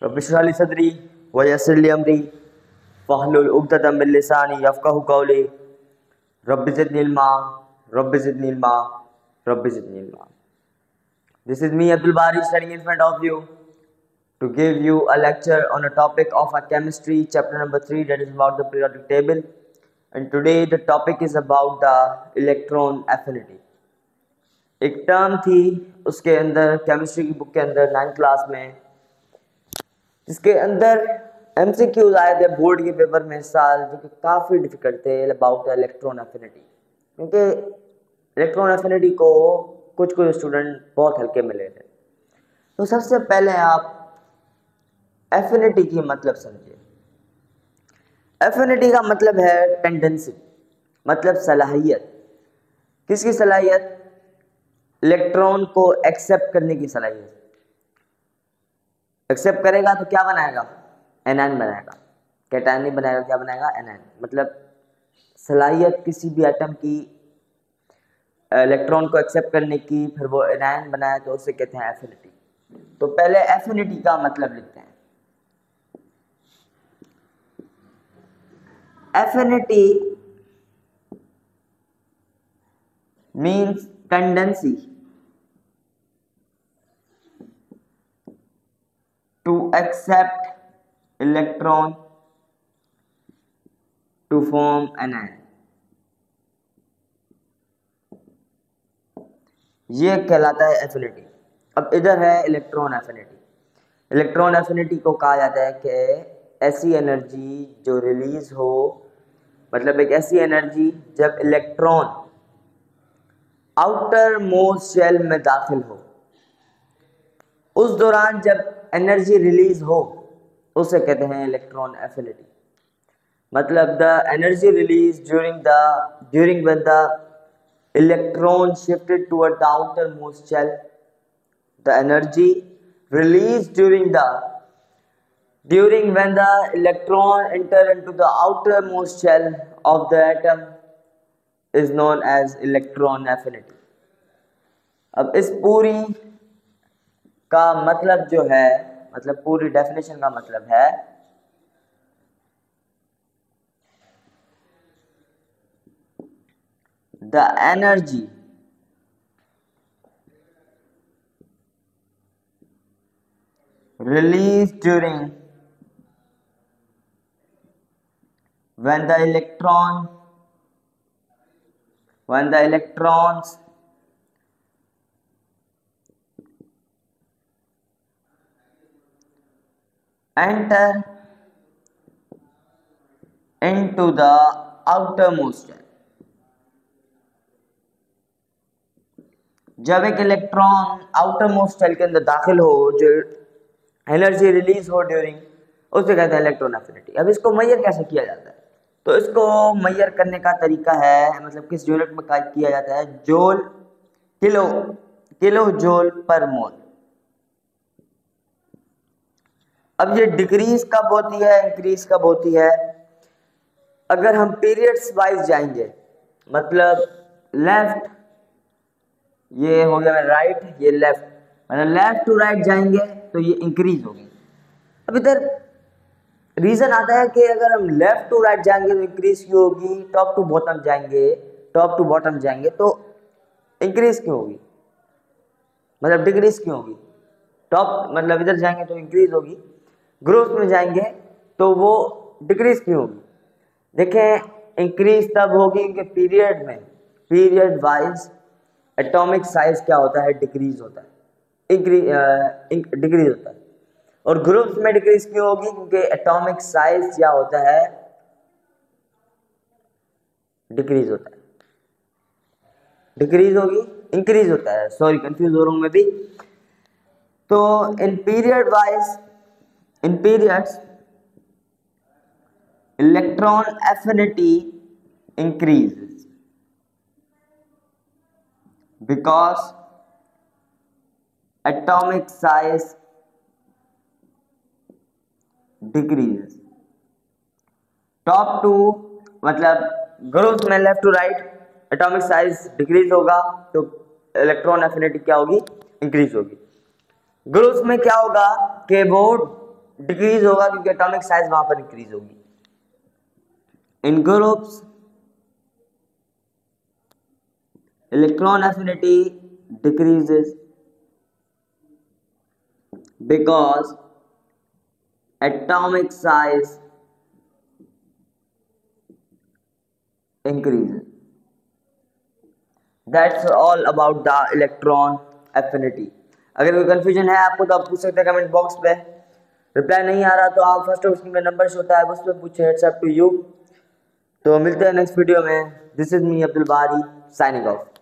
Rabbi इश्रह ली सदरी व यस्सिर ली अमरी वहलुल उक़दतम मिन लिसानी यफ़क़हू क़ौली rabbi ज़िदनी इल्मा rabbi ज़िदनी इल्मा rabbi ज़िदनी इल्मा. This is me Abdul Bari standing in front of you to give you a lecture on a topic of our chemistry chapter number 3, that is about the periodic table. And today the topic is about the electron affinity. एक term थी उसके अंदर chemistry की book के अंदर 9th class में, जिसके अंदर MCQs आए थे बोर्ड के पेपर में इस साल, जो कि काफ़ी डिफिकल्ट थे अबाउट इलेक्ट्रॉन एफिनिटी. क्योंकि इलेक्ट्रॉन एफिनिटी को कुछ कुछ स्टूडेंट बहुत हल्के मिले थे. तो सबसे पहले आप एफिनिटी की मतलब समझिए. एफिनिटी का मतलब है टेंडेंसी, मतलब सलाहियत. किसकी सलाहियत? इलेक्ट्रॉन को एक्सेप्ट करने की सलाहियत. एक्सेप्ट करेगा तो क्या बनाएगा? एनायन बनाएगा. कैटायन नहीं बनाएगा, क्या बनाएगा? एनायन. मतलब सलाहियत किसी भी एटम की इलेक्ट्रॉन को एक्सेप्ट करने की, फिर वो एनायन बनाए, तो उसे कहते हैं एफिनिटी. तो पहले एफिनिटी का मतलब लिखते हैं. Affinity means tendency to accept electron to form anion. ये कहलाता है एफिनिटी. अब इधर है इलेक्ट्रॉन एफिनिटी. इलेक्ट्रॉन एफिनिटी को कहा जाता है कि ऐसी एनर्जी जो रिलीज हो, मतलब एक ऐसी एनर्जी जब इलेक्ट्रॉन आउटर मोस्ट शेल में दाखिल हो, उस दौरान जब एनर्जी रिलीज हो, उसे कहते हैं इलेक्ट्रॉन एफिनिटी. मतलब the energy release during when the electron shifted toward the outermost shell. The energy released during when the electron enter into the outermost shell of the atom is known as electron affinity. अब इस पूरी का मतलब जो है, मतलब पूरी definition का मतलब है the energy release during when the electrons enter into the outermost shell. जब एक इलेक्ट्रॉन आउटर मोस्ट शेल के अंदर दाखिल हो, जो एनर्जी रिलीज हो ड्यूरिंग, उसे कहते हैं इलेक्ट्रॉन एफिनिटी. अब इसको मेजर कैसे किया जाता है? तो इसको मेजर करने का तरीका है, मतलब किस यूनिट में किया जाता है? जोल, किलो जोल पर मोल. अब ये डिक्रीज कब होती है, इंक्रीज कब होती है? अगर हम पीरियड्स वाइज जाएंगे, मतलब लेफ्ट, ये हो गया राइट, ये लेफ्ट, मतलब लेफ्ट टू राइट जाएंगे तो ये इंक्रीज होगी. अब इधर रीजन आता है कि अगर हम लेफ्ट टू राइट जाएंगे तो इंक्रीज क्यों होगी, टॉप टू बॉटम जाएंगे तो इंक्रीज क्यों होगी, मतलब डिक्रीज क्यों होगी? टॉप मतलब इधर जाएंगे तो इंक्रीज होगी, ग्रोथ में जाएंगे तो वो डिक्रीज क्यों होगी? देखें, इंक्रीज तब होगी कि पीरियड वाइज एटॉमिक साइज क्या होता है? डिक्रीज होता है, डिक्रीज होता है. और ग्रुप्स में डिक्रीज क्यों होगी? क्योंकि एटॉमिक साइज क्या होता है? डिक्रीज होता है. डिक्रीज होगी, इंक्रीज होता है, सॉरी कंफ्यूज हो रहा हूं मैं भी. तो in periods electron affinity increases because atomic size decreases. Top to मतलब ग्रोथ में left to right atomic size decrease होगा तो इलेक्ट्रॉन एफिनिटी क्या होगी? इंक्रीज होगी. ग्रोथ में क्या होगा कि वो डिक्रीज होगा क्योंकि एटॉमिक साइज वहां पर इंक्रीज होगी। In groups electron affinity decreases because atomic size increases. That's all about the electron affinity. अगर कोई कंफ्यूजन है आपको तो आप पूछ सकते हैं कमेंट बॉक्स पे। रिप्लाई नहीं आ रहा तो आप फर्स्ट ऑप्शन में नंबर शो होता है उस पर पूछे। It's up to you. तो मिलते हैं नेक्स्ट वीडियो में। This is me Abdul Bari signing of.